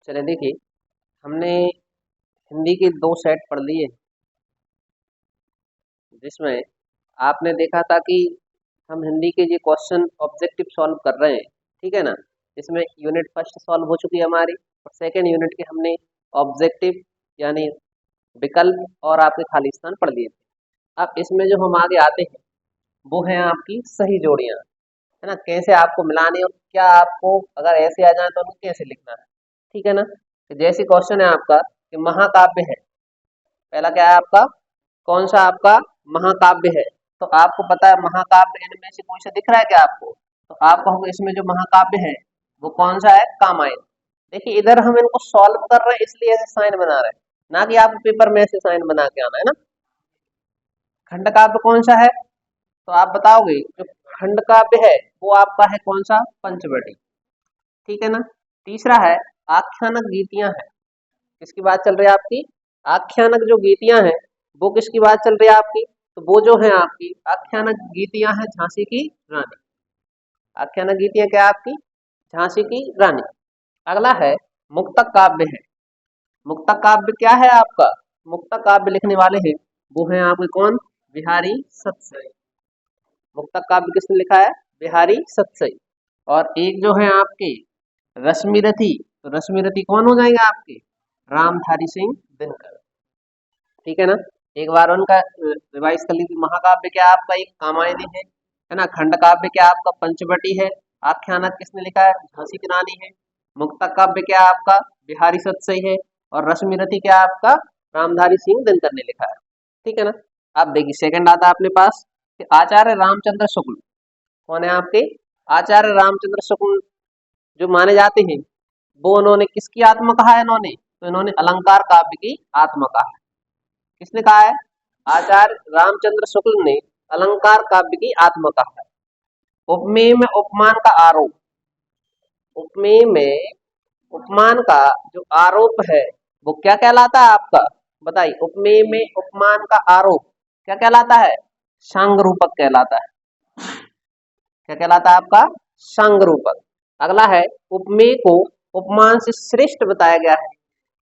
चले देखिए, हमने हिंदी के 2 सेट पढ़ लिए, जिसमें आपने देखा था कि हम हिंदी के ये क्वेश्चन ऑब्जेक्टिव सॉल्व कर रहे हैं, ठीक है ना। इसमें यूनिट फर्स्ट सॉल्व हो चुकी है हमारी, और सेकेंड यूनिट के हमने ऑब्जेक्टिव यानी विकल्प और आपके खाली स्थान पढ़ लिए थे। अब इसमें जो हम आगे आते हैं वो है आपकी सही जोड़ियां, है ना। कैसे आपको मिलानी और क्या आपको अगर ऐसे आ जाए तो उनको कैसे लिखना है, ठीक है ना। तो जैसे क्वेश्चन है आपका कि महाकाव्य है, पहला क्या है आपका, कौन सा आपका महाकाव्य है। तो आपको पता है महाकाव्य इनमें से कोई सा दिख रहा है क्या आपको, तो आप कहोगे इसमें जो महाकाव्य है वो कौन सा है, कामायन। देखिए इधर हम इनको सॉल्व कर रहे हैं इसलिए ऐसे साइन बना रहे हैं, ना कि आपको पेपर में ऐसे साइन बना के आना है ना। खंड काव्य कौन सा है, तो आप बताओगे जो खंड काव्य है वो आपका है कौन सा, पंचवटी, ठीक है ना। तीसरा है आख्यानक गीतियां हैं, किसकी बात चल रही है आपकी, आख्यानक जो गीतियां हैं वो किसकी बात चल रही है आपकी, तो वो जो है आपकी आख्यानक गीतियां हैं झांसी की रानी। आख्यानक गीतियां क्या है आपकी, झांसी की रानी। अगला है मुक्तक काव्य है, मुक्तक काव्य क्या है आपका, मुक्तक काव्य लिखने वाले हैं वो हैं आपके कौन, बिहारी सतसई। मुक्तक काव्य किसने लिखा है, बिहारी सतसई। और एक जो है आपके रश्मि रथी, तो रश्मि रथी कौन हो जाएंगे आपके, रामधारी सिंह दिनकर, ठीक है ना। एक बार उनका रिवाइज कर लीजिए। महाकाव्य क्या आपका एक कामायनी है ना। खंड काव्य क्या आपका पंचवटी है। आख्यानक किसने लिखा है, झांसी की रानी है। मुक्तक काव्य क्या आपका, बिहारी सतसई है। और रश्मि रथी क्या आपका, रामधारी सिंह दिनकर ने लिखा है, ठीक है ना। अब देखिए सेकंड आता है अपने पास कि आचार्य रामचंद्र शुक्ल कौन है आपके, आचार्य रामचंद्र शुक्ल जो माने जाते हैं वो उन्होंने किसकी आत्मा कहा है, इन्होंने तो इन्होंने अलंकार काव्य की आत्मा कहा है। किसने कहा है, आचार्य रामचंद्र शुक्ल ने अलंकार काव्य की आत्मा कहा है। उपमेय में उपमान का आरोप, उपमेय में उपमान का जो आरोप है वो क्या कहलाता है आपका, बताइए। उपमेय में उपमान का आरोप क्या कहलाता है, सांग रूपक कहलाता है। क्या कहलाता है आपका, सांग रूपक। अगला है उपमेय को उपमान से श्रेष्ठ बताया गया है,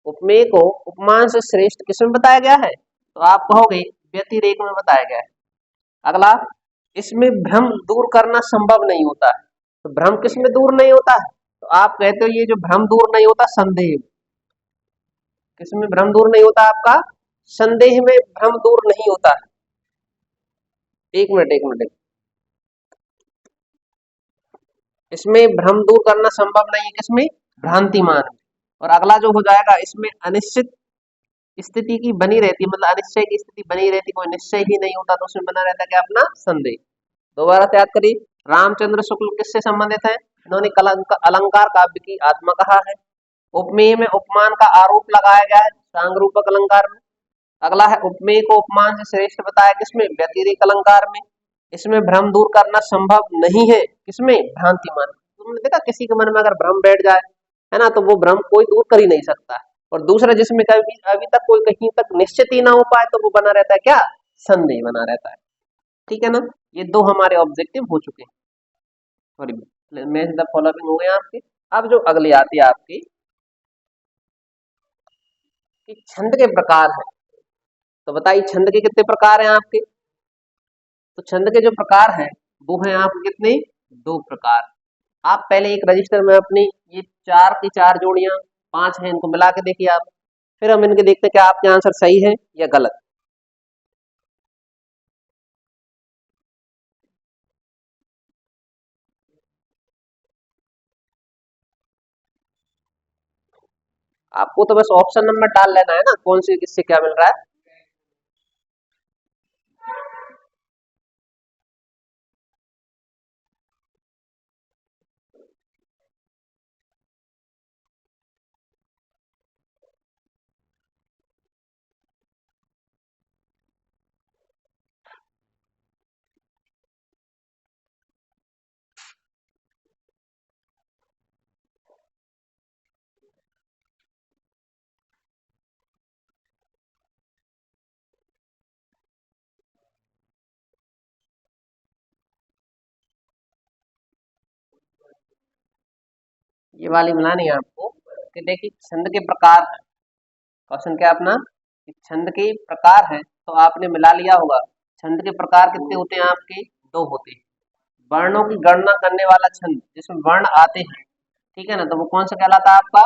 उपमेय को उपमान से श्रेष्ठ किसमें बताया गया है, तो आप कहोगे व्यतिरेक में बताया गया है। अगला, इसमें भ्रम दूर करना संभव नहीं होता है, तो भ्रम किसमें दूर नहीं होता है, तो आप कहते हो ये जो भ्रम दूर नहीं होता संदेह, किसमें भ्रम दूर नहीं होता आपका, संदेह में भ्रम दूर नहीं होता है। एक मिनट एक मिनट, इसमें भ्रम दूर करना संभव नहीं है, किसमें, भ्रांतिमान में। और अगला जो हो जाएगा, इसमें अनिश्चित स्थिति की बनी रहती है, मतलब अनिश्चय की स्थिति बनी रहती, कोई निश्चय ही नहीं होता, तो उसमें बना रहता है क्या अपना संदेह। दोबारा से याद करिए, रामचंद्र शुक्ल किससे संबंधित है, इन्होंने अलंकार काव्य की आत्मा कहा है। उपमेय में उपमान का आरोप लगाया गया है सांग रूपक अलंकार में। अगला है उपमेय को उपमान से श्रेष्ठ बताया किसमें, व्यतिरेक अलंकार में। इसमें भ्रम दूर करना संभव नहीं है, किसमें, भ्रांतिमान। तुमने देखा किसी के मन में अगर भ्रम बैठ जाए, है ना, तो वो भ्रम कोई दूर कर ही नहीं सकता है। और दूसरा जिसमें कभी अभी तक कोई कहीं तक निश्चित ही ना हो पाए, तो वो बना रहता है क्या, संदेह बना रहता है, ठीक है ना। ये दो हमारे ऑब्जेक्टिव हो चुके हैं, सॉरी मैच द फॉलोइंग हो गए आपके। अब जो अगली आती है आपकी कि छंद के प्रकार है, तो बताइए छंद के कितने प्रकार हैं आपके, तो छंद के जो प्रकार हैं वो हैं आपके कितने, 2 प्रकार। आप पहले एक रजिस्टर में अपनी ये 4 की 4 जोड़ियां 5 हैं इनको मिला के देखिए आप, फिर हम इनके देखते हैं क्या आपके आंसर सही है या गलत। आपको तो बस ऑप्शन नंबर डाल लेना है ना, कौन सी किससे क्या मिल रहा है। ये वाली मिलानी है आपको कि देखिए छंद के प्रकार है, क्वेश्चन क्या अपना कि छंद के प्रकार है, तो आपने मिला लिया होगा। छंद के प्रकार कितने होते हैं आपके? दो होते हैं। वर्णों की गणना करने वाला छंद जिसमें वर्ण आते हैं, ठीक है ना, तो वो कौन सा कहलाता है आपका?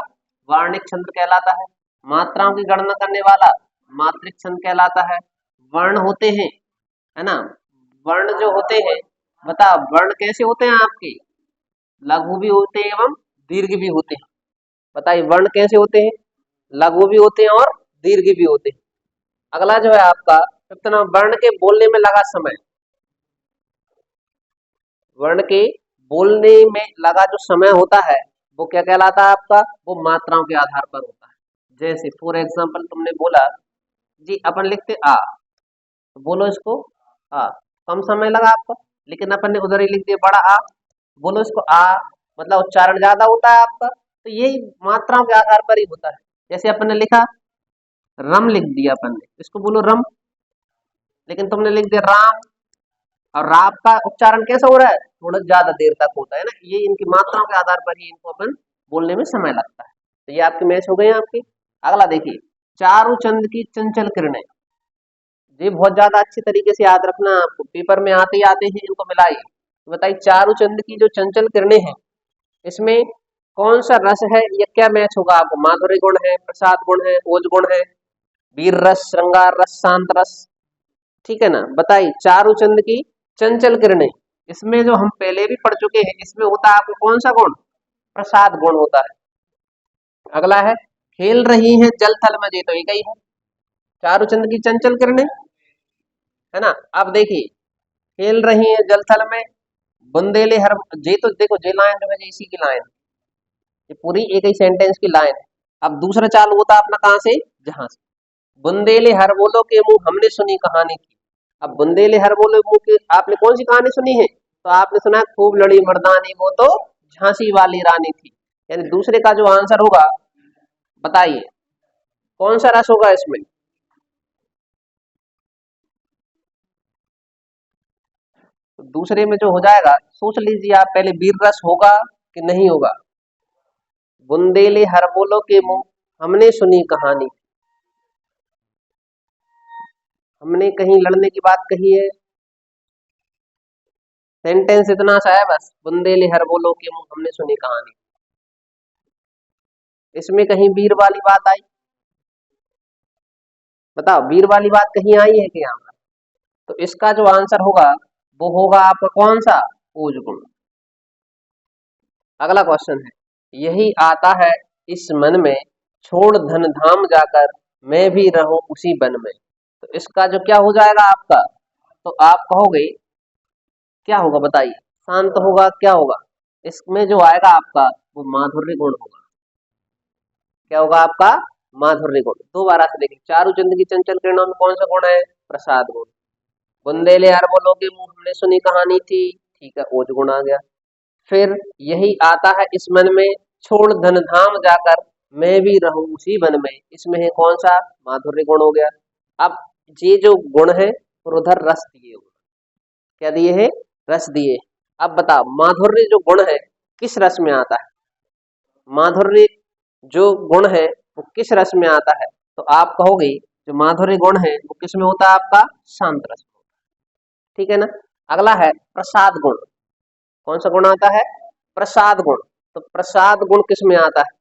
वार्णिक छंद कहलाता है। मात्राओं की गणना करने वाला मात्रिक छंद कहलाता है। वर्ण होते हैं, है ना, वर्ण जो होते हैं, बता वर्ण कैसे होते हैं आपके? लघु भी होते हैं एवं दीर्घ भी होते हैं। बताइए वर्ण कैसे होते हैं? लघु भी होते हैं और दीर्घ भी होते हैं। अगला जो है आपका कितना वर्ण के बोलने में लगा समय, वर्ण के बोलने में लगा जो समय होता है वो क्या कहलाता है आपका? वो मात्राओं के आधार पर होता है। जैसे फॉर एग्जांपल तुमने बोला जी अपन लिखते आ, तो बोलो इसको आ, कम समय लगा आपका, लेकिन अपन ने उधर ही लिख दिया बड़ा आ, बोलो इसको आ, मतलब उच्चारण ज्यादा होता है आपका। तो यही मात्राओं के आधार पर ही होता है। जैसे अपन ने लिखा रम, लिख दिया अपन ने, इसको बोलो रम, लेकिन तुमने लिख दिया राम, और राब का उच्चारण कैसा हो रहा है? थोड़ा ज्यादा देर तक होता है ना। ये इनकी मात्राओं के आधार पर ही इनको अपन बोलने में समय लगता है। तो ये आपके मैच हो गए आपके। अगला देखिए चारु चंद की चंचल किरणें, ये बहुत ज्यादा अच्छी तरीके से याद रखना, आपको पेपर में आते ही आते हैं इनको मिलाइए। तो बताइए चारु चंद की जो चंचल किरणें हैं, इसमें कौन सा रस है? ये क्या मैच होगा आपको? माधुर्य गुण है, प्रसाद गुण है, ओज गुण है, वीर रस, श्रृंगार रस, शांत रस, ठीक है ना। बताइए चारुचंद की चंचल किरणें, इसमें जो हम पहले भी पढ़ चुके हैं, इसमें होता है आपको कौन सा गुण? प्रसाद गुण होता है। अगला है खेल रही हैं जल थल में, ये तो एक ही है चारुचंद की चंचल किरणें, है ना। अब देखिए खेल रही हैं जल थल में, बुंदेले हर, ये तो देखो जे लाइन जो है ये इसी की लाइन, ये पूरी एक ही सेंटेंस की लाइन है। अब दूसरा चालू होता है अपना कहाँ से? जहां से बुंदेले हर बोलो के मुंह हमने सुनी कहानी थी। अब बुंदेले हर बोलो मुंह की आपने कौन सी कहानी सुनी है? तो आपने सुना है खूब लड़ी मर्दानी वो तो झांसी वाली रानी थी। यानी दूसरे का जो आंसर होगा, बताइए कौन सा रस होगा इसमें? तो दूसरे में जो हो जाएगा सोच लीजिए आप पहले, वीर रस होगा कि नहीं होगा? बुंदेले हर बोलो के मुंह हमने सुनी कहानी, हमने कहीं लड़ने की बात कही है? सेंटेंस इतना सा है बस, बुंदेले हर बोलो के मुंह हमने सुनी कहानी। इसमें कहीं वीर वाली बात आई? बताओ वीर वाली बात कहीं आई है कि? यहाँ तो इसका जो आंसर होगा वो होगा आपका कौन सा? ओज गुण। अगला क्वेश्चन है यही आता है इस मन में, छोड़ धन धाम जाकर मैं भी रहूं उसी बन में। तो इसका जो क्या हो जाएगा आपका? तो आप कहोगे क्या होगा? बताइए शांत होगा क्या होगा? इसमें जो आएगा आपका वो माधुर्य गुण होगा। क्या होगा आपका? माधुर्य गुण। दोबारा से देखिए चारुचंद की चंचल किरणों में कौन सा गुण है? प्रसाद गुण। बुंदेले हर बोलो के मुंह हमने सुनी कहानी थी, ठीक है, ओज गुण आ गया। फिर यही आता है इस मन में, छोड़ धन धाम जाकर मैं भी रहूं उसी वन में, इसमें है कौन सा? माधुर्य गुण हो गया। अब ये जो गुण है और उधर रस दिए हुए, क्या दिए है? रस दिए। अब बताओ माधुर्य जो गुण है किस रस में आता है? माधुर्य जो गुण है वो किस रस में आता है? तो आप कहोगे जो माधुर्य गुण है वो किस में होता है आपका? शांत रस में, ठीक है ना। अगला है प्रसाद गुण। कौन सा गुण आता है? प्रसाद गुण। तो प्रसाद गुण किस में आता है?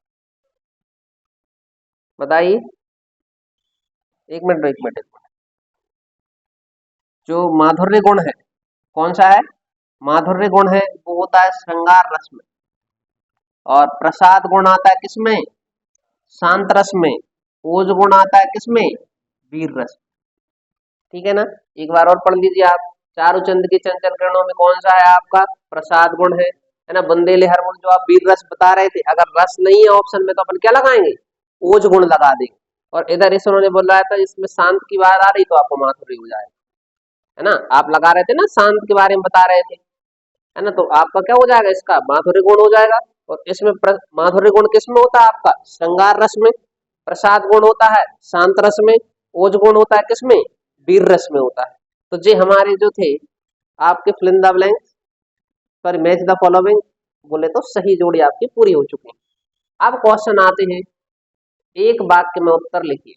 बताइए। एक मिनट। जो माधुर्य गुण है कौन सा है? माधुर्य गुण है वो होता है श्रृंगार रस में, और प्रसाद गुण आता है किसमें? शांत रस में। ओज गुण आता है किसमें? वीर रस। ठीक है ना। एक बार और पढ़ लीजिए आप, चारुचंद की चंचल किरणों में कौन सा है आपका? प्रसाद गुण है ना। बुंदेले हर गुण जो आप वीर रस बता रहे थे, अगर रस नहीं है ऑप्शन में तो अपन क्या लगाएंगे? ओज गुण लगा देंगे। और इधर इस उन्होंने बोला था इसमें शांत की बात आ रही तो आपको माधुर्य हो जाएगा, है ना। आप लगा रहे थे ना, शांत के बारे में बता रहे थे, है ना, तो आपका क्या हो जाएगा? इसका माधुर्य गुण हो जाएगा। और इसमें माधुर्य गुण किस में होता है आपका? श्रृंगार रस में। प्रसाद गुण होता है शांत रस में। ओज गुण होता है किसमें? वीर रस में होता है। तो ये हमारे जो थे आपके fill in the blanks, sorry match the following, बोले तो सही जोड़ी आपकी पूरी हो चुकी है। अब क्वेश्चन आते हैं, एक वाक्य में उत्तर लिखिए।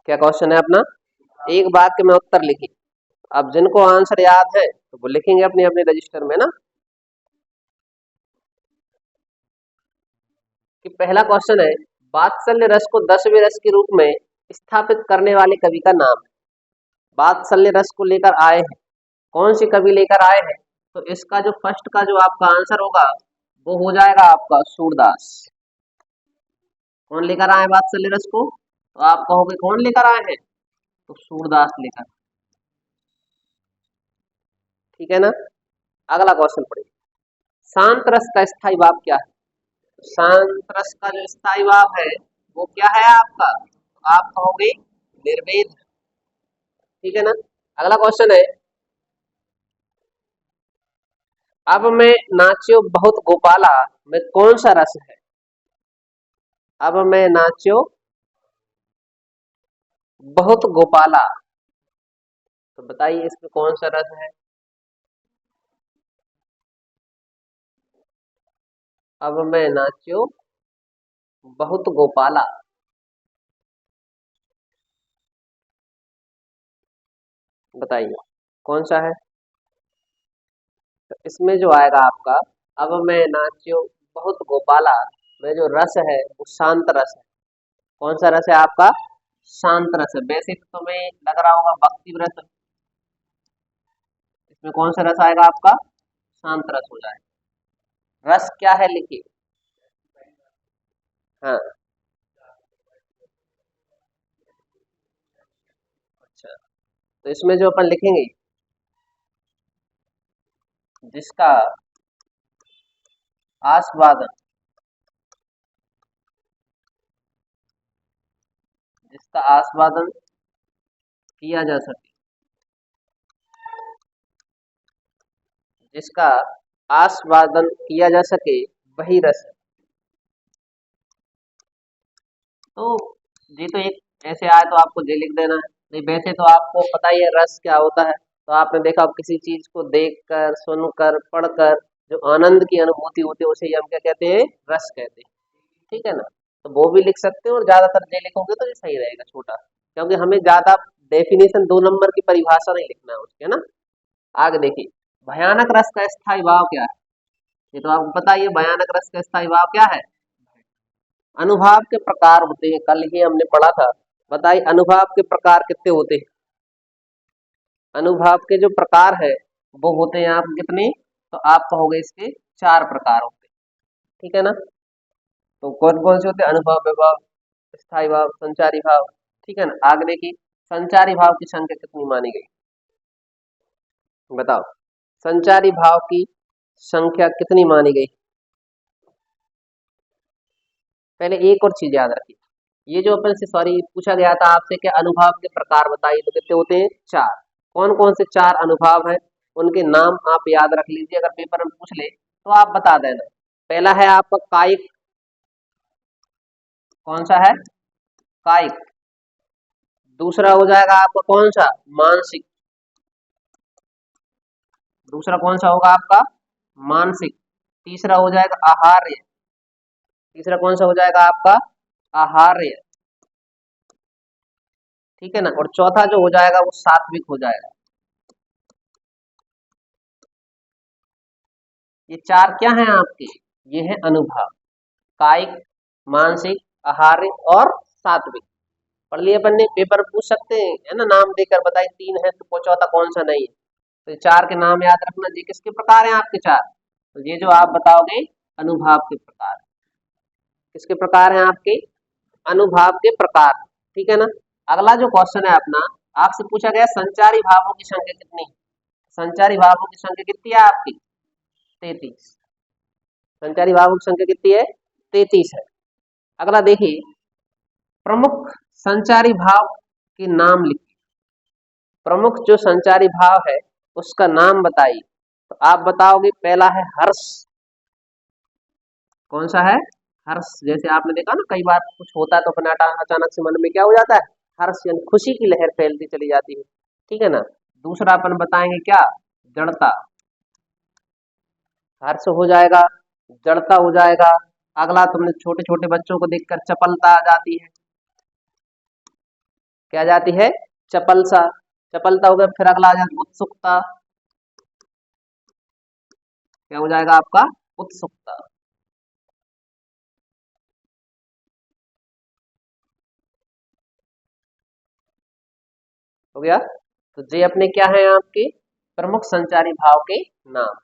क्या क्वेश्चन है अपना? एक वाक्य में उत्तर लिखिए। अब जिनको आंसर याद है तो वो लिखेंगे अपने अपने रजिस्टर में ना, कि पहला क्वेश्चन है, वात्सल्य रस को 10वें रस के रूप में स्थापित करने वाले कवि का नाम है। वात्सल्य रस को लेकर आए हैं, कौन से कवि लेकर आए हैं? तो इसका जो फर्स्ट का जो आपका आंसर होगा वो हो जाएगा आपका सूरदास। कौन लेकर आए वात्सल्य रस को? तो आप कहोगे कौन लेकर आए हैं? तो सूरदास लेकर। ठीक है ना? अगला क्वेश्चन पढ़िए, शांत रस का स्थायी भाव क्या है? शांत रस का जो स्थायी भाव है वो क्या है आपका? तो आप कहोगे निर्वेद। ठीक है ना? अगला क्वेश्चन है, अब मैं नाच्यो बहुत गोपाला में कौन सा रस है? अब मैं नाच्यो बहुत गोपाला, तो बताइए इसमें कौन सा रस है? अब मैं नाच्यो बहुत गोपाला, बताइए कौन सा है? तो इसमें जो आएगा आपका, अब मैं नाच्यो बहुत गोपाला में जो रस है वो शांत रस है। कौन सा रस है आपका? शांत रस है। वैसे तो तुम्हें लग रहा होगा भक्ति रस, इसमें कौन सा रस आएगा आपका? शांत रस हो जाएगा। रस क्या है लिखिए। हाँ, अच्छा, तो इसमें जो अपन लिखेंगे, जिसका आस्वादन, जिसका आस्वादन किया जा सके, जिसका आस्वादन किया जा सके वही रस है। तो ये तो एक ऐसे आए तो आपको जे लिख देना है। नहीं, वैसे तो आपको पता ही है रस क्या होता है। तो आपने देखा किसी चीज को देखकर, सुनकर, पढ़कर जो आनंद की अनुभूति होती है उसे ही हम क्या कहते हैं? रस कहते हैं। ठीक है ना? तो वो भी लिख सकते हो, और ज्यादातर जे लिखोगे तो ये सही रहेगा छोटा, क्योंकि हमें ज्यादा डेफिनेशन 2 नंबर की परिभाषा नहीं लिखना है उसके ना। आगे देखिए, भयानक रस का स्थायी भाव क्या है? ये तो आपको पता ही है, भयानक रस का स्थायी भाव क्या है? अनुभाव के प्रकार होते हैं, कल ही हमने पढ़ा था। बताइए अनुभाव के प्रकार कितने होते हैं? अनुभाव के जो प्रकार है वो होते हैं आप कितने? तो आप कहोगे इसके 4 प्रकार होते हैं। ठीक है ना? तो कौन कौन से होते हैं? अनुभव, विभव, स्थायी भाव, संचारी भाव। ठीक है ना? आगे देखिए, संचारी भाव की संख्या कितनी मानी गई? बताओ, संचारी भाव की संख्या कितनी मानी गई? पहले एक और चीज याद रखिए, ये जो अपन से सॉरी पूछा गया था आपसे कि अनुभाव के प्रकार बताइए, तो कितने होते हैं? 4। कौन कौन से 4 अनुभाव हैं? उनके नाम आप याद रख लीजिए, अगर पेपर में पूछ ले तो आप बता देना। पहला है आपका कायिक। कौन सा है? कायिक। दूसरा हो जाएगा आपका कौन सा? मानसिक। दूसरा कौन सा होगा आपका? मानसिक। तीसरा हो जाएगा आहार्य। तीसरा कौन सा हो जाएगा आपका? आहार्य। ठीक है ना? और चौथा जो हो जाएगा वो सात्विक हो जाएगा। ये 4 क्या हैं आपके? ये है अनुभव, कायिक, मानसिक, आहार्य और सात्विक। पढ़ लिए अपन ने, पेपर पूछ सकते हैं है ना, नाम देकर बताइए 3 है तो चौथा कौन सा नहीं है। तो ये 4 के नाम याद रखना। जी किसके प्रकार हैं आपके 4? तो ये जो आप बताओगे अनुभाव के प्रकार। किसके प्रकार हैं आपके? अनुभाव के प्रकार। ठीक है ना? अगला जो क्वेश्चन है अपना, आपसे पूछा गया संचारी भावों की संख्या कितनी है? संचारी भावों की संख्या कितनी है आपकी? 33। संचारी भावों की संख्या कितनी है? 33 है। अगला देखिए, प्रमुख संचारी भाव के नाम लिखिए। प्रमुख जो संचारी भाव है उसका नाम बताइए। तो आप बताओगे, पहला है हर्ष। कौन सा है? हर्ष। जैसे आपने देखा ना, कई बार कुछ होता है तो अपना अचानक से मन में क्या हो जाता है? हर्ष, यानी खुशी की लहर फैलती चली जाती है। ठीक है ना? दूसरा अपन बताएंगे क्या? जड़ता। हर्ष हो जाएगा, जड़ता हो जाएगा, अगला तुमने छोटे छोटे बच्चों को देखकर चपलता आ जाती है, क्या जाती है? चपलसा। चपलता हो गया, फिर अगला आ जाता उत्सुकता, क्या हो जाएगा आपका? उत्सुकता। हो गया। तो ये अपने क्या है आपके प्रमुख संचारी भाव के नाम,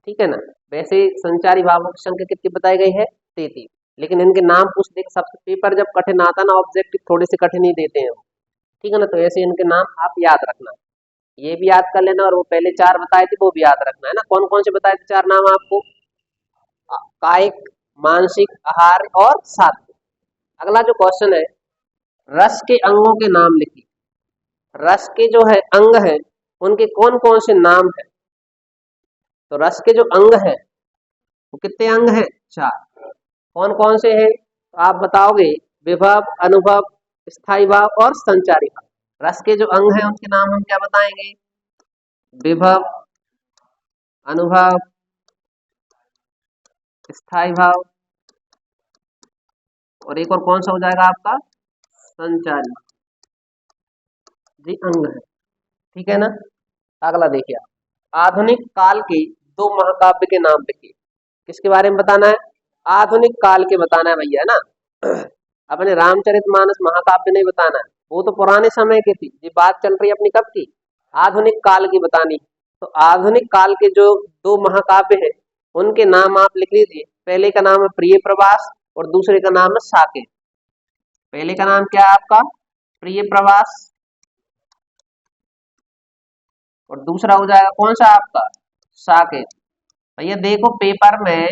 ठीक है ना। वैसे संचारी भावों की संख्या कितनी बताई गई है? 33। लेकिन इनके नाम पूछ देख, सबसे पेपर जब कठिन आता ना, ऑब्जेक्टिव थोड़े से कठिन ही देते हैं, ठीक है ना। तो ऐसे इनके नाम आप याद रखना, ये भी याद कर लेना, और वो पहले 4 बताए थे वो भी याद रखना है ना। कौन कौन से बताए थे 4 नाम आपको? कायिक, मानसिक, आहार और सात्विक। अगला जो क्वेश्चन है, रस के अंगों के नाम लिखिए। रस के जो है अंग है, उनके कौन कौन से नाम है? तो रस के जो अंग है वो कितने अंग हैं? 4। कौन कौन से हैं? तो आप बताओगे, विभव, अनुभव, स्थायी भाव और संचारी भाव। रस के जो अंग हैं उनके नाम हम क्या बताएंगे? विभव, अनुभव, स्थायी भाव, और एक और कौन सा हो जाएगा आपका? संचारी जी अंग है, ठीक है ना। अगला देखिए आप, आधुनिक काल के 2 महाकाव्य के नाम लिखिए। किसके बारे में बताना है? आधुनिक काल के बताना है भैया, है ना। अपने रामचरितमानस महाकाव्य नहीं बताना है, वो तो पुराने समय की थी। ये बात चल रही है अपनी कब की? आधुनिक काल की बतानी। तो आधुनिक काल के जो 2 महाकाव्य हैं उनके नाम आप लिख लीजिए। पहले का नाम है प्रिय प्रवास और दूसरे का नाम है साकेत। पहले का नाम क्या है आपका? प्रिय प्रवास, और दूसरा हो जाएगा कौन सा आपका? साकेत। भैया देखो, पेपर में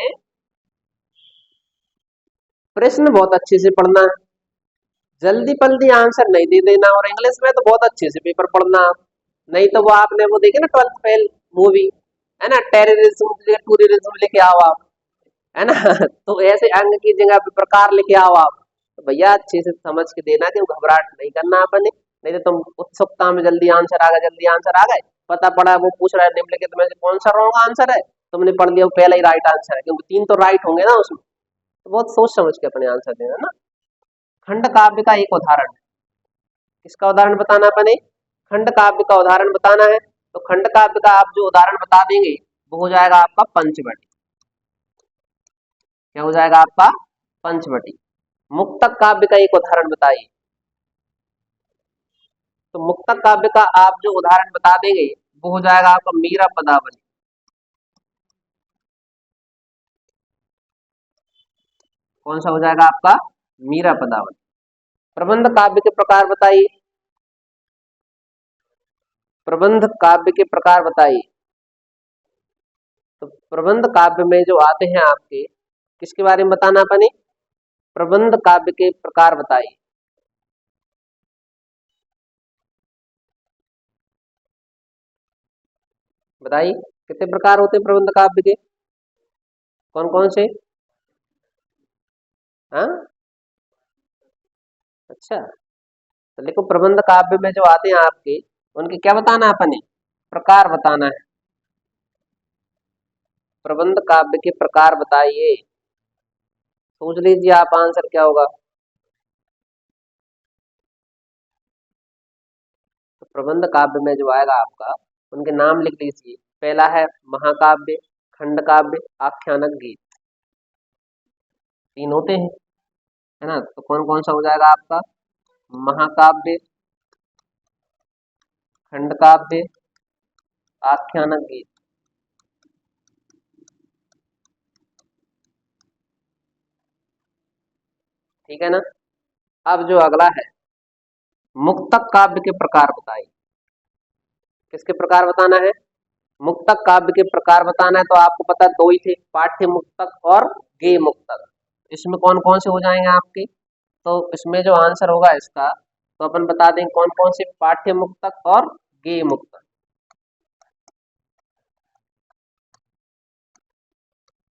प्रश्न बहुत अच्छे से पढ़ना है, जल्दी पल्दी आंसर नहीं दे देना, और इंग्लिश में तो बहुत अच्छे से पेपर पढ़ना। नहीं तो वो आपने वो देखे ना 12th फेल मूवी, है ना, टेररिज्म टूरिज्म लेके आओ आप, है ना। तो ऐसे अंग की जगह पे प्रकार लेके आओ आप। तो भैया अच्छे से समझ के देना कि वो घबराहट नहीं करना अपने। नहीं तो तुम उत्सुकता में जल्दी आंसर आ गए, जल्दी आंसर आ गए, पता पड़ा वो पूछ रहा है निम्नलिखित में से कौन सा रॉन्ग आंसर है, तुमने पढ़ लिया वो पहला ही राइट आंसर है, क्योंकि 3 तो राइट होंगे ना उसमें। तो बहुत सोच समझ के अपने आंसर देना ना। खंड काव्य का एक उदाहरण, किसका उदाहरण बताना अपने? खंड काव्य का उदाहरण बताना है। तो खंड काव्य का आप जो उदाहरण बता देंगे वो हो जाएगा आपका पंचवटी। क्या हो जाएगा आपका? पंचवटी। मुक्तक काव्य का एक उदाहरण बताइए। तो मुक्तक काव्य का आप जो उदाहरण बता देंगे वो हो जाएगा आपका मीरा पदावली। कौन सा हो जाएगा आपका? मीरा पदावली। प्रबंध काव्य के प्रकार बताइए। प्रबंध काव्य के प्रकार बताइए। तो प्रबंध काव्य में जो आते हैं आपके, किसके बारे में बताना अपने? प्रबंध काव्य के प्रकार बताइए। बताइए कितने प्रकार होते हैं प्रबंध काव्य के? कौन कौन से? हाँ, अच्छा। तो देखो, प्रबंध काव्य में जो आते हैं आपके, उनके क्या बताना है अपने? प्रकार बताना है। प्रबंध काव्य के प्रकार बताइए। सोच लीजिए आप आंसर क्या होगा। तो प्रबंध काव्य में जो आएगा आपका, उनके नाम लिख लीजिए। पहला है महाकाव्य, खंड काव्य, आख्यानक, गीत। 3 होते हैं, है ना। तो कौन कौन सा हो जाएगा आपका? महाकाव्य, खंड काव्य, आख्यानक, गीत। ठीक है ना। अब जो अगला है, मुक्तक काव्य के प्रकार बताइए। किसके प्रकार बताना है? मुक्तक काव्य के प्रकार बताना है। तो आपको पता है 2 ही थे, पाठ्य मुक्तक और गेय मुक्तक। इसमें कौन कौन से हो जाएंगे आपके? तो इसमें जो आंसर होगा इसका, तो अपन बता दें कौन कौन से, पाठ्य मुक्तक और गेय मुक्तक।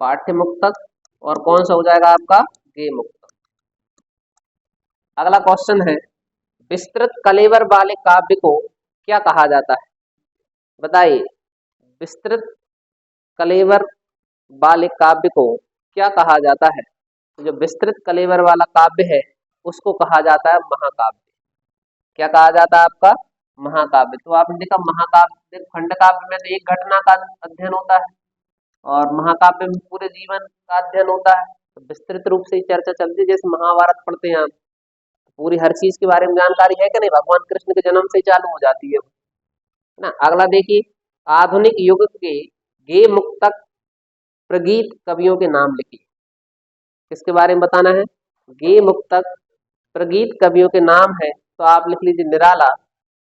पाठ्य मुक्तक और कौन सा हो जाएगा आपका? गेय मुक्तक। अगला क्वेश्चन है, विस्तृत कलेवर वाले काव्य को क्या कहा जाता है? बताइए, विस्तृत कलेवर वाले काव्य को क्या कहा जाता है? तो जो विस्तृत कलेवर वाला काव्य है उसको कहा जाता है महाकाव्य। क्या कहा जाता है आपका? महाकाव्य। तो आपने देखा महाकाव्य, खंड काव्य में तो एक घटना का अध्ययन होता है और महाकाव्य में पूरे जीवन का अध्ययन होता है। तो विस्तृत रूप से चर्चा चलती है, जैसे महाभारत पढ़ते हैं आप, पूरी हर चीज के बारे में जानकारी है कि नहीं, भगवान कृष्ण के जन्म से ही चालू हो जाती है ना। अगला देखिए, आधुनिक युग के गे मुक्तक प्रगीत कवियों के नाम लिखिए। किसके बारे में बताना है? गे मुक्तक प्रगीत कवियों के नाम है, तो आप लिख लीजिए निराला,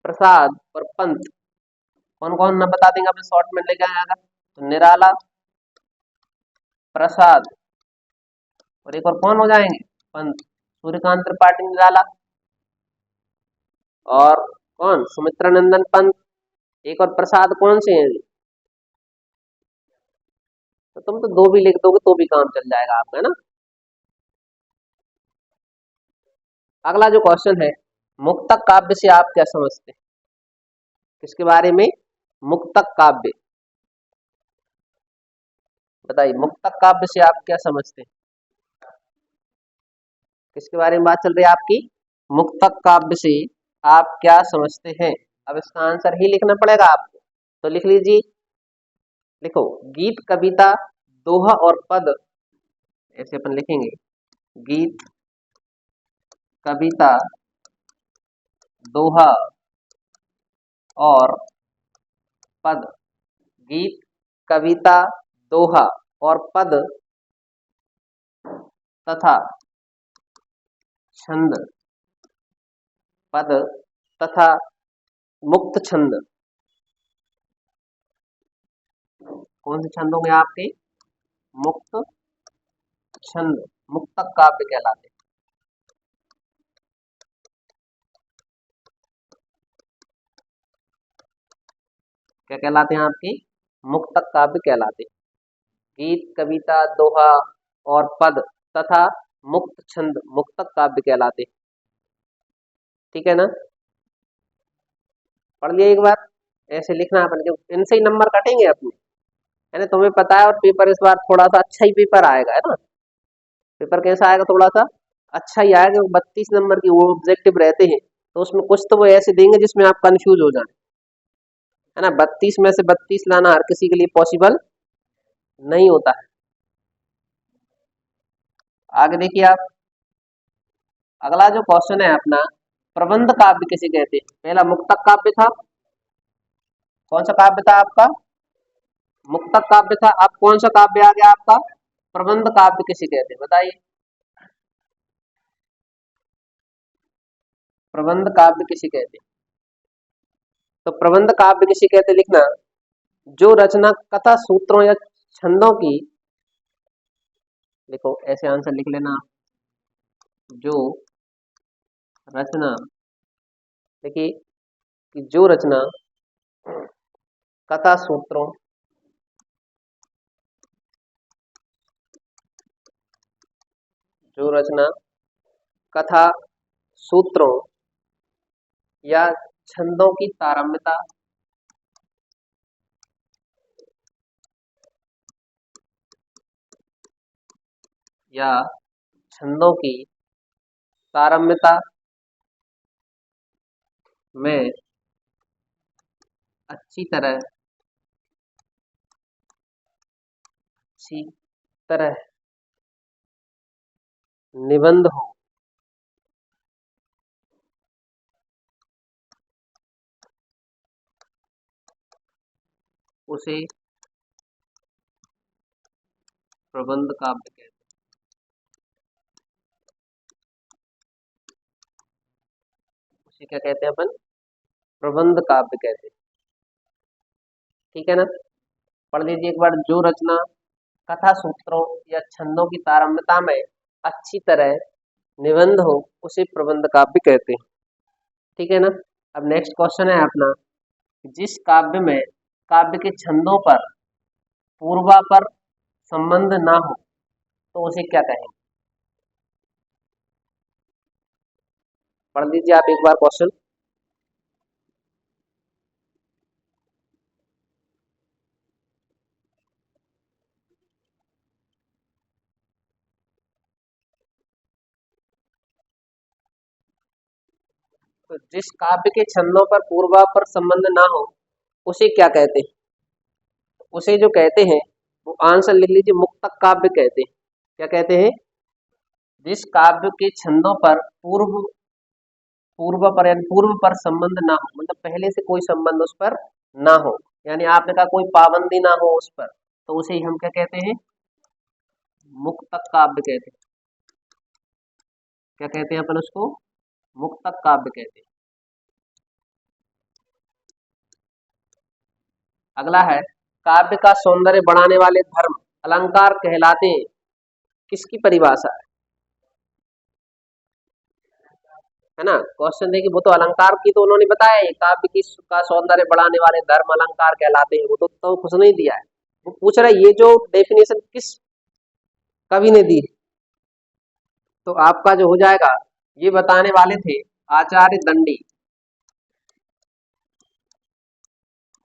प्रसाद और पंत। कौन कौन ना बता देंगे, अपने शॉर्ट में लेके आएगा। तो निराला, प्रसाद और एक और कौन हो जाएंगे? पंत। सूर्यकांत त्रिपाठी निराला और कौन? सुमित्रानंदन पंत। एक और प्रसाद कौन से हैं? तो तुम तो दो भी लिख दोगे तो भी काम चल जाएगा आपका, है ना। अगला जो क्वेश्चन है, मुक्तक काव्य से आप क्या समझते हैं? किसके बारे में? मुक्तक काव्य। बताइए, मुक्तक काव्य से आप क्या समझते हैं? किसके बारे में बात चल रही है आपकी? मुक्तक काव्य से आप क्या समझते हैं? अब इसका आंसर ही लिखना पड़ेगा आपको, तो लिख लीजिए। लिखो, गीत, कविता, दोहा और पद। ऐसे अपन लिखेंगे, गीत, कविता, दोहा और पद। गीत, कविता, दोहा और पद तथा छंद। पद तथा मुक्त छंद। कौन से छंद होंगे आपके? मुक्त छंद मुक्तक काव्य कहलाते हैं। क्या कहलाते हैं आपके? मुक्तक काव्य कहलाते हैं। गीत, कविता, दोहा और पद तथा मुक्त छंद मुक्तक काव्य कहलाते हैं। ठीक है ना, पढ़ लिया एक बार। ऐसे लिखना अपन, इनसे ही नंबर कटेंगे अपने, है ना। तुम्हें पता है, और पेपर इस बार थोड़ा सा अच्छा ही पेपर आएगा, है ना। पेपर कैसा आएगा? थोड़ा सा अच्छा ही आएगा। 32 नंबर की वो ऑब्जेक्टिव रहते हैं, तो उसमें कुछ तो वो ऐसे देंगे जिसमें आप कंफ्यूज हो जाए, है ना। 32 में से 32 लाना हर किसी के लिए पॉसिबल नहीं होता है। आगे देखिए आप, अगला जो क्वेश्चन है अपना, प्रबंध काव्य किसे कहते हैं? पहला मुक्तक काव्य था। कौन सा काव्य था आपका? मुक्तक काव्य था। अब कौन सा काव्य आ गया आपका? प्रबंध काव्य किसे कहते हैं? बताइए, प्रबंध काव्य किसे कहते हैं? तो प्रबंध काव्य किसे कहते हैं लिखना, जो रचना कथा, सूत्रों या छंदों की, देखो ऐसे आंसर लिख लेना, जो रचना, देखिए कि जो रचना कथा, सूत्रों, जो रचना कथा, सूत्रों या छंदों की तारम्यता या छंदों की तारम्यता में अच्छी तरह अच्छी तरह निबंध हो, उसे प्रबंध काव्य कहते हैं। उसे क्या कहते हैं अपन? प्रबंध काव्य कहते हैं। ठीक है ना, पढ़ लीजिए एक बार, जो रचना कथा, सूत्रों या छंदों की तारम्यता में अच्छी तरह निबंध हो, उसे प्रबंध काव्य कहते हैं। ठीक है ना। अब नेक्स्ट क्वेश्चन है अपना, जिस काव्य में काव्य के छंदों पर पूर्वापर संबंध ना हो, तो उसे क्या कहेंगे? पढ़ लीजिए आप एक बार क्वेश्चन। तो जिस काव्य के छंदों पर पूर्वापर संबंध ना हो उसे क्या कहते हैं? उसे जो कहते हैं वो आंसर लिख लीजिए, मुक्तक काव्य कहते हैं। क्या कहते हैं? जिस काव्य के छंदों पर पूर्व पर संबंध ना हो, मतलब पहले से कोई संबंध उस पर ना हो, यानी आपने कहा कोई पाबंदी ना हो उस पर, तो उसे ही हम क्या कहते हैं? मुक्तक काव्य कहते हैं। क्या कहते हैं अपन उसको? मुक्तक काव्य कहते हैं। अगला है, काव्य का सौंदर्य बढ़ाने वाले धर्म अलंकार कहलाते हैं, किसकी परिभाषा है ना? क्वेश्चन देखिए, वो तो अलंकार की तो उन्होंने बताया है, काव्य की का सौंदर्य बढ़ाने वाले धर्म अलंकार कहलाते हैं, वो तो कुछ नहीं दिया है। वो पूछ रहा है ये जो डेफिनेशन किस कवि ने दी, तो आपका जो हो जाएगा, ये बताने वाले थे आचार्य दंडी।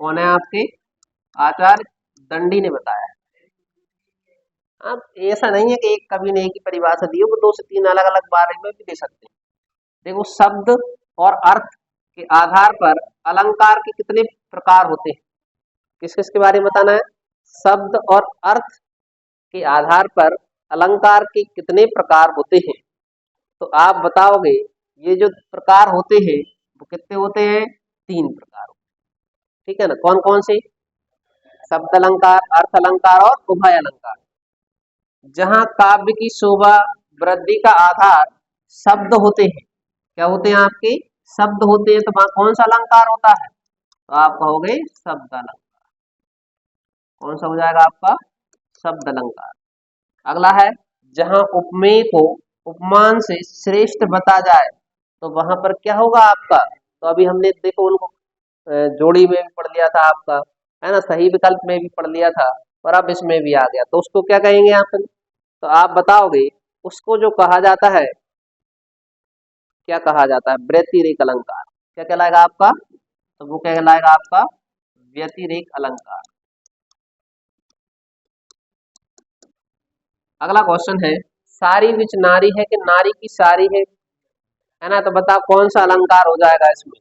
कौन है आपके? आचार्य दंडी ने बताया। अब ऐसा नहीं है कि एक कवि ने एक ही परिभाषा दी हो, वो 2 से 3 अलग अलग बारे में भी दे सकते हैं। देखो, शब्द और अर्थ के आधार पर अलंकार के कितने प्रकार होते हैं, किस किस के बारे में बताना है? शब्द और अर्थ के आधार पर अलंकार के कितने प्रकार होते हैं, तो आप बताओगे ये जो प्रकार होते हैं वो कितने होते हैं? 3 प्रकार। ठीक है ना? कौन कौन से? शब्द अलंकार, अर्थ अलंकार और उभय अलंकार। जहां काव्य की शोभा वृद्धि का आधार शब्द होते हैं, क्या होते हैं आपके? शब्द होते हैं, तो वहां कौन सा अलंकार होता है? तो आप कहोगे शब्द अलंकार। कौन सा हो जाएगा आपका? शब्द अलंकार। अगला है, जहां उपमेय को उपमान से श्रेष्ठ बता जाए, तो वहां पर क्या होगा आपका? तो अभी हमने देखो उनको जोड़ी में भी पढ़ लिया था आपका, है ना, सही विकल्प में भी पढ़ लिया था, और अब इसमें भी आ गया, तो उसको क्या कहेंगे आप? तो आप बताओगे उसको जो कहा जाता है, क्या कहा जाता है? व्यतिरेक अलंकार। क्या कहलाएगा आपका? तो वो क्या कहलाएगा आपका? व्यतिरेक अलंकार। अगला क्वेश्चन है, सारी विच नारी है कि नारी की सारी है ना? तो बताओ कौन सा अलंकार हो जाएगा इसमें?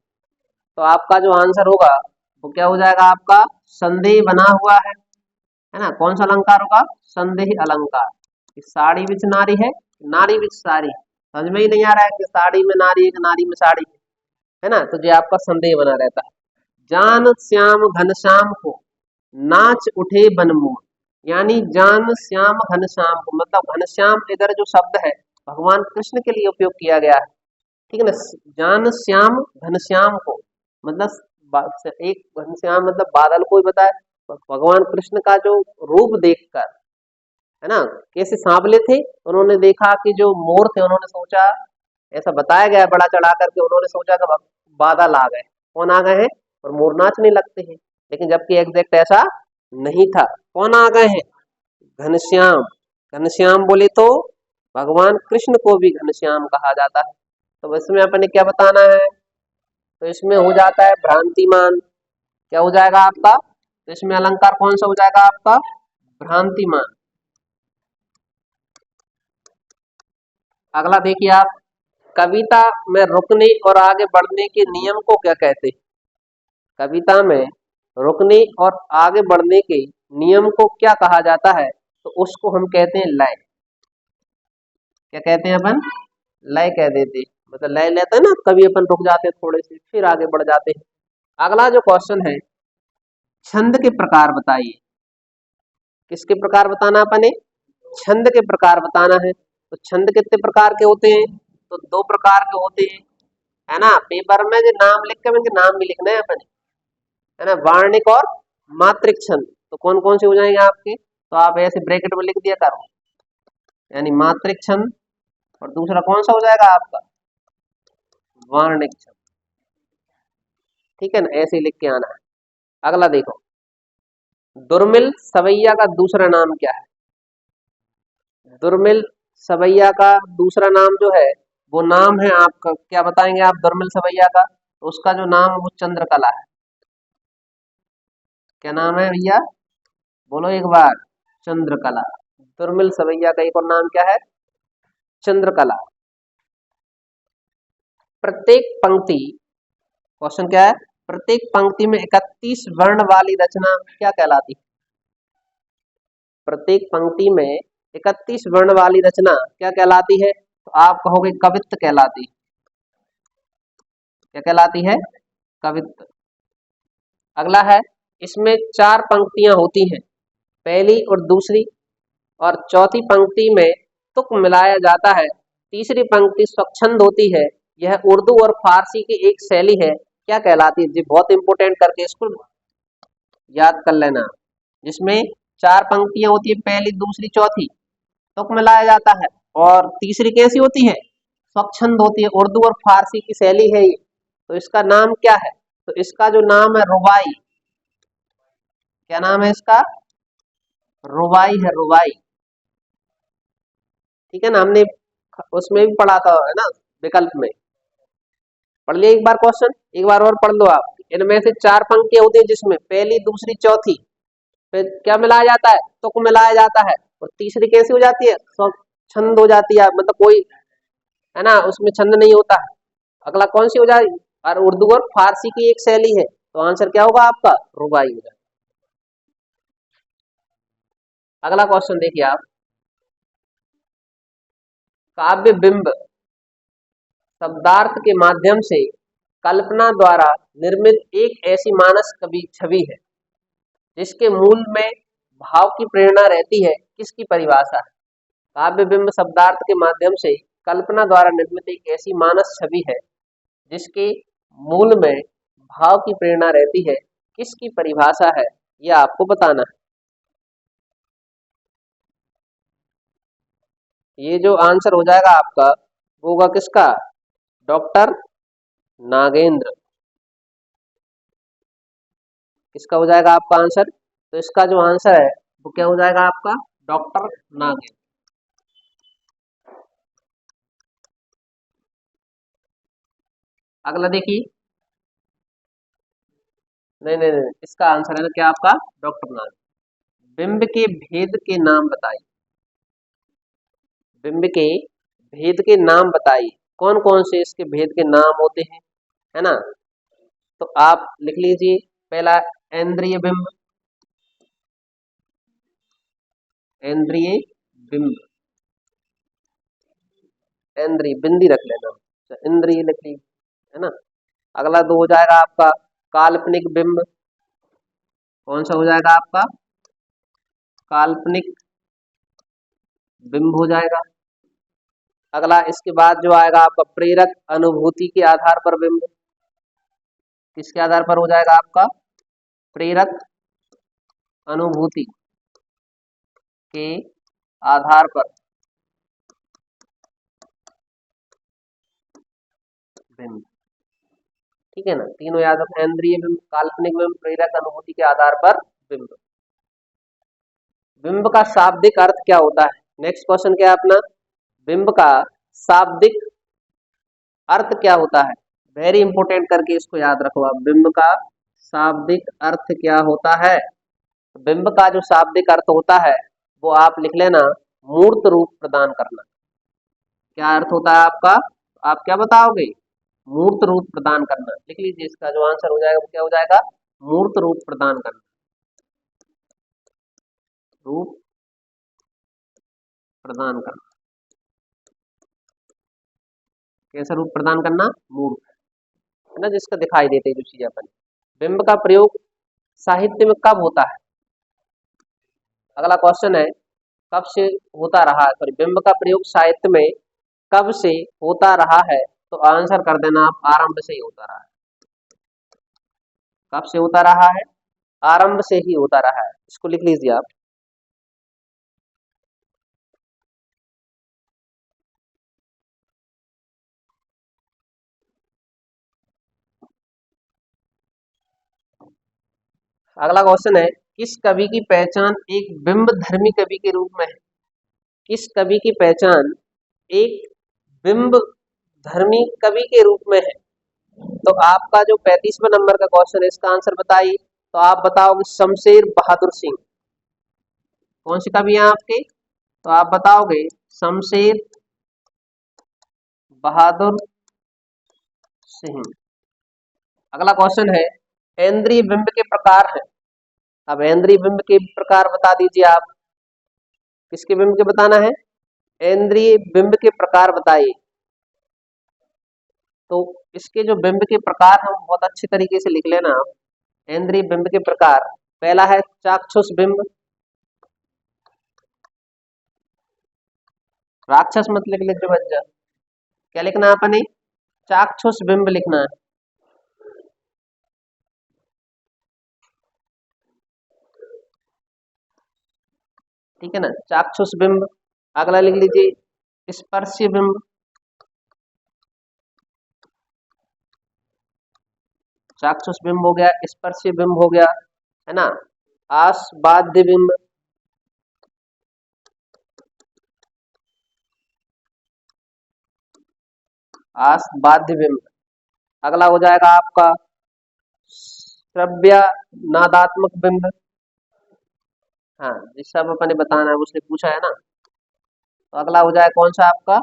तो आपका जो आंसर होगा वो क्या हो जाएगा आपका? संदेह बना हुआ है ना? कौन सा अलंकार होगा? संदेह अलंकार। कि साड़ी विच नारी है, नारी विच साड़ी, समझ में ही नहीं आ रहा है कि साड़ी में नारी है कि नारी में साड़ी है ना? तो ये आपका संदेह बना रहता है। जान श्याम घनश्याम को नाच उठे बनमोह, यानी जान श्याम घनश्याम को, मतलब घनश्याम इधर जो शब्द है भगवान कृष्ण के लिए उपयोग किया गया है। ठीक है ना? जान श्याम घनश्याम को, मतलब एक घनश्याम मतलब बादल को ही बताया, भगवान कृष्ण का जो रूप देखकर, है ना, कैसे सांवले थे, उन्होंने देखा कि जो मोर थे, उन्होंने सोचा, ऐसा बताया गया है बड़ा चढ़ा करके, उन्होंने सोचा कि बादल आ गए। कौन आ गए हैं? और मोर नाचने लगते हैं, लेकिन जबकि एग्जैक्ट ऐसा नहीं था। कौन आ गए हैं? घनश्याम। घनश्याम बोले तो भगवान कृष्ण को भी घनश्याम कहा जाता है। तो इसमें अपने क्या बताना है? तो इसमें हो जाता है भ्रांतिमान। क्या हो जाएगा आपका? तो इसमें अलंकार कौन सा हो जाएगा आपका? भ्रांतिमान। अगला देखिए आप, कविता में रुकने और आगे बढ़ने के नियम को क्या कहते हैं? कविता में रुकने और आगे बढ़ने के नियम को क्या कहा जाता है? तो उसको हम कहते हैं लय। क्या कहते हैं अपन? लय कह देते हैं। मतलब लय लेते हैं ना, कभी अपन रुक जाते हैं थोड़े से, फिर आगे बढ़ जाते हैं। अगला जो क्वेश्चन है, छंद के प्रकार बताइए। किसके प्रकार बताना अपने? छंद के प्रकार बताना है। तो छंद कितने प्रकार के होते हैं? तो 2 प्रकार के होते हैं, है ना? पेपर में जो नाम लिख के उनके नाम भी लिखना है अपने, है ना? वार्णिक और मात्रिक छंद। तो कौन कौन से हो जाएंगे आपके? तो आप ऐसे ब्रैकेट में लिख दिया करो, यानी मात्रिक छंद, और दूसरा कौन सा हो जाएगा आपका? वार्णिक छंद। ठीक है ना? ऐसे ही लिख के आना है। अगला देखो, दुर्मिल सवैया का दूसरा नाम क्या है? दुर्मिल सवैया का दूसरा नाम जो है, वो नाम है आपका, क्या बताएंगे आप दुर्मिल सवैया का? तो उसका जो नाम है वो चंद्रकला है। क्या नाम है भैया? बोलो एक बार। चंद्रकला। दुर्मिल सवैया का एक और नाम क्या है? चंद्रकला। प्रत्येक पंक्ति, क्वेश्चन क्या है, प्रत्येक पंक्ति में 31 वर्ण वाली रचना क्या कहलाती है? प्रत्येक पंक्ति में 31 वर्ण वाली रचना क्या कहलाती है? तो आप कहोगे कवित्त कहलाती। क्या कहलाती है? कवित्त। अगला है, इसमें 4 पंक्तियां होती हैं, पहली और दूसरी, और चौथी पंक्ति में तुक मिलाया जाता है, तीसरी पंक्ति स्वच्छंद होती है। यह उर्दू और फारसी की एक शैली है, क्या कहलाती है? जी बहुत इंपोर्टेंट, करके इसको याद कर लेना। जिसमें 4 पंक्तियां होती है, पहली दूसरी चौथी, तुक मिलाया जाता है, और तीसरी कैसी होती है? स्वच्छंद होती है, उर्दू और फारसी की शैली है ये। तो इसका नाम क्या है? तो इसका जो नाम है रुबाई। क्या नाम है इसका? रुबाई है, रुबाई। ठीक है ना, हमने उसमें भी पढ़ा था, है ना, विकल्प में पढ़ लिया एक बार क्वेश्चन, एक बार और पढ़ लो आप। इनमें से 4 पंक्तियां होती है, जिसमें पहली दूसरी चौथी पे क्या मिलाया जाता है? तुक मिलाया जाता है, और तीसरी कैसी हो जाती है? छंद हो जाती है, मतलब कोई, है ना, उसमें छंद नहीं होता है। अगला कौन सी हो जाएगी? और उर्दू और फारसी की एक शैली है, तो आंसर क्या होगा आपका? रुबाई हो जाएगा। अगला क्वेश्चन देखिए आप, काव्य बिंब शब्दार्थ के माध्यम से कल्पना द्वारा निर्मित एक ऐसी मानस कवि छवि है जिसके मूल में भाव की प्रेरणा रहती है, किसकी परिभाषा है? काव्य बिंब शब्दार्थ के माध्यम से कल्पना द्वारा निर्मित एक ऐसी मानस छवि है जिसके मूल में भाव की प्रेरणा रहती है, किसकी परिभाषा है? यह आपको बताना है। ये जो आंसर हो जाएगा आपका, वो होगा किसका? डॉक्टर नागेंद्र। किसका हो जाएगा आपका आंसर? तो इसका जो आंसर है वो क्या हो जाएगा आपका? डॉक्टर नागेंद्र। अगला देखिए, नहीं नहीं नहीं, इसका आंसर है ना क्या आपका? डॉक्टर नागेंद्र। बिंब के भेद के नाम बताइए। बिंब के भेद के नाम बताइए, कौन कौन से इसके भेद के नाम होते हैं, है ना? तो आप लिख लीजिए, पहला इंद्रिय बिंब, इंद्रिय बिंब, इंद्रिय बिंदी रख लेना, अच्छा, इंद्रिय लिख लीजिए, है ना? अगला दो हो जाएगा आपका काल्पनिक बिंब। कौन सा हो जाएगा आपका? काल्पनिक बिंब हो जाएगा। अगला इसके बाद जो आएगा आपका प्रेरक अनुभूति के आधार पर बिंब। किसके आधार पर हो जाएगा आपका? प्रेरक अनुभूति के आधार पर बिंब। ठीक है ना, तीनों याद रखना, इंद्रिय बिंब, काल्पनिक बिंब, प्रेरक अनुभूति के आधार पर बिंब। बिंब का शाब्दिक अर्थ क्या होता है? नेक्स्ट क्वेश्चन क्या है अपना, बिंब का शाब्दिक अर्थ क्या होता है? वेरी इंपोर्टेंट, करके इसको याद रखो आप। बिंब का शाब्दिक अर्थ क्या होता है? बिंब का जो शाब्दिक अर्थ होता है वो आप लिख लेना, मूर्त रूप प्रदान करना। क्या अर्थ होता है आपका? आप क्या बताओगे? मूर्त रूप प्रदान करना। लिख लीजिए, इसका जो आंसर हो जाएगा वो क्या हो जाएगा? मूर्त रूप प्रदान करना। रूप प्रदान करना, कैसा रूप प्रदान करना? मूर्त, है ना, जिसका दिखाई देते जो चीज अपन। बिंब का प्रयोग साहित्य में कब होता है? अगला क्वेश्चन है, कब से होता रहा है, सॉरी, बिंब का प्रयोग साहित्य में कब से होता रहा है? तो आंसर कर देना आप, आरंभ से ही होता रहा है। कब से होता रहा है? आरंभ से ही होता रहा है, इसको लिख लीजिए आप। अगला क्वेश्चन है, किस कवि की पहचान एक बिंब धर्मी कवि के रूप में है? किस कवि की पहचान एक बिंब धर्मी कवि के रूप में है? तो आपका जो 35वें नंबर का क्वेश्चन है, इसका आंसर बताइए। तो आप बताओगे शमशेर बहादुर सिंह। कौन से कवि हैं आपके? तो आप बताओगे शमशेर बहादुर सिंह। अगला क्वेश्चन है इंद्रिय बिंब के प्रकार है। अब इंद्रिय बिंब के प्रकार बता दीजिए आप। किसके बिंब के बताना है? इंद्रिय बिंब के प्रकार बताइए। तो इसके जो बिंब के प्रकार हम बहुत अच्छी तरीके से लिख लेना आप। इंद्रिय बिंब के प्रकार, पहला है चाक्षुष बिंब। राक्षस मत लिख लीजिए बच्चा। क्या लिखना है अपने? चाक्षुष बिंब लिखना है। ठीक है ना, चाक्षुष बिंब। अगला लिख लीजिए स्पर्शीय बिंब। चाक्षुष बिंब हो गया, स्पर्शीय बिंब हो गया, है ना। आस्वाद्य बिंब। आस्वाद्य बिंब। अगला हो जाएगा आपका श्रव्य नादात्मक बिंब। हाँ, जिस सब अपने बताना है उसने पूछा है ना। तो अगला हो जाए कौन सा आपका?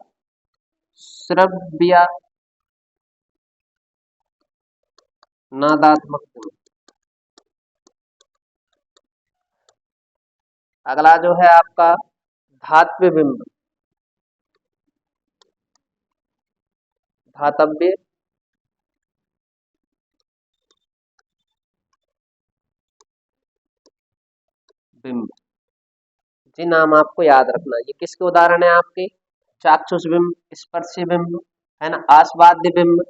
श्रव्य नादात्मक बिंब। अगला जो है आपका धात्व्य बिंब। धातव्य बिंब। जी नाम आपको याद रखना। ये किसके उदाहरण है आपके? चाक्षुष बिंब, स्पर्शी बिंब, है ना, आस्वाद्य बिंब,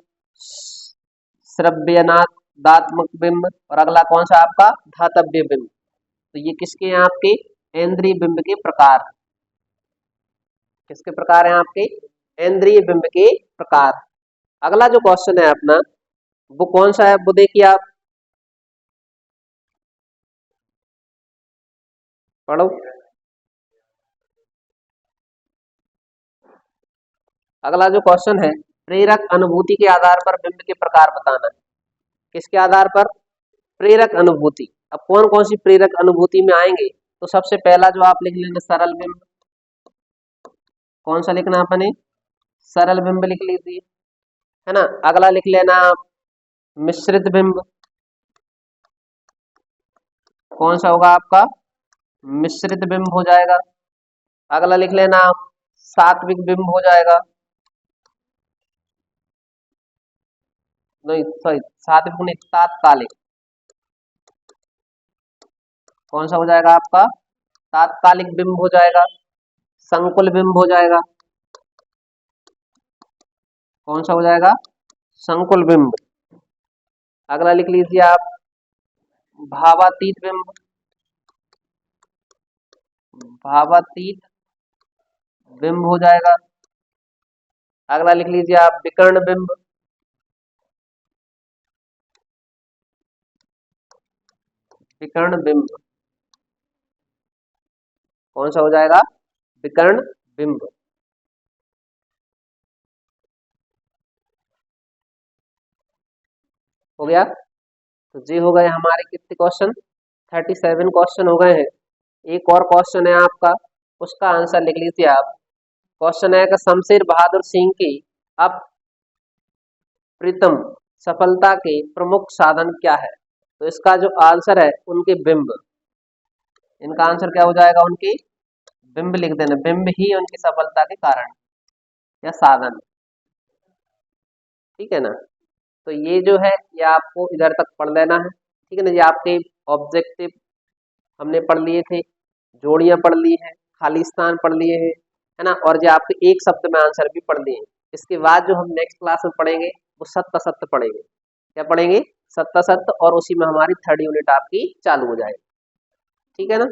श्रव्यनादात्मक बिंब, और अगला कौन सा आपका? धातव्य बिंब। तो ये किसके हैं आपके? इंद्रिय बिंब के प्रकार। किसके प्रकार हैं आपके? इंद्रिय बिंब के प्रकार। अगला जो क्वेश्चन है अपना वो कौन सा है, वो देखिए आप, पढ़ो। अगला जो क्वेश्चन है, प्रेरक अनुभूति के आधार पर बिंब के प्रकार बताना है। किसके आधार पर? प्रेरक अनुभूति। अब कौन कौन सी प्रेरक अनुभूति में आएंगे? तो सबसे पहला जो आप लिख लेना सरल बिंब। कौन सा लिखना अपने? सरल बिंब लिख लीजिए, है ना। अगला लिख लेना आप मिश्रित बिंब। कौन सा होगा आपका? मिश्रित बिंब हो जाएगा। अगला लिख लेना आप सात्विक बिंब हो जाएगा। नहीं सॉरी, सात्विक नहीं, तात्कालिक। कौन सा हो जाएगा आपका? तात्कालिक बिंब हो जाएगा। संकुल बिंब हो जाएगा। कौन सा हो जाएगा? संकुल बिंब। अगला लिख लीजिए आप भावातीत बिंब। भावातीत बिंब हो जाएगा। अगला लिख लीजिए आप विकर्ण बिंब। विकर्ण बिंब। कौन सा हो जाएगा? विकर्ण बिंब। हो गया। तो ये हो गए हमारे कितने क्वेश्चन? 37 क्वेश्चन हो गए हैं। एक और क्वेश्चन है आपका, उसका आंसर लिख लीजिए आप। क्वेश्चन है कि शमशेर बहादुर सिंह की अप्रतिम सफलता के प्रमुख साधन क्या है? तो इसका जो आंसर है उनके बिंब। इनका आंसर क्या हो जाएगा? उनकी बिंब लिख देना। बिंब ही उनकी सफलता के कारण या साधन। ठीक है ना। तो ये जो है ये आपको इधर तक पढ़ लेना है। ठीक है ना। ये आपके ऑब्जेक्टिव हमने पढ़ लिए थे, जोड़ियां पढ़ ली है, खाली स्थान पढ़ लिए हैं, है ना। और जो आपके एक शब्द में आंसर भी पढ़ लिए। इसके बाद जो हम नेक्स्ट क्लास में पढ़ेंगे वो सत्य सत्य पढ़ेंगे। क्या पढ़ेंगे? सत्य सत्य। और उसी में हमारी थर्ड यूनिट आपकी चालू हो जाएगी। ठीक है ना।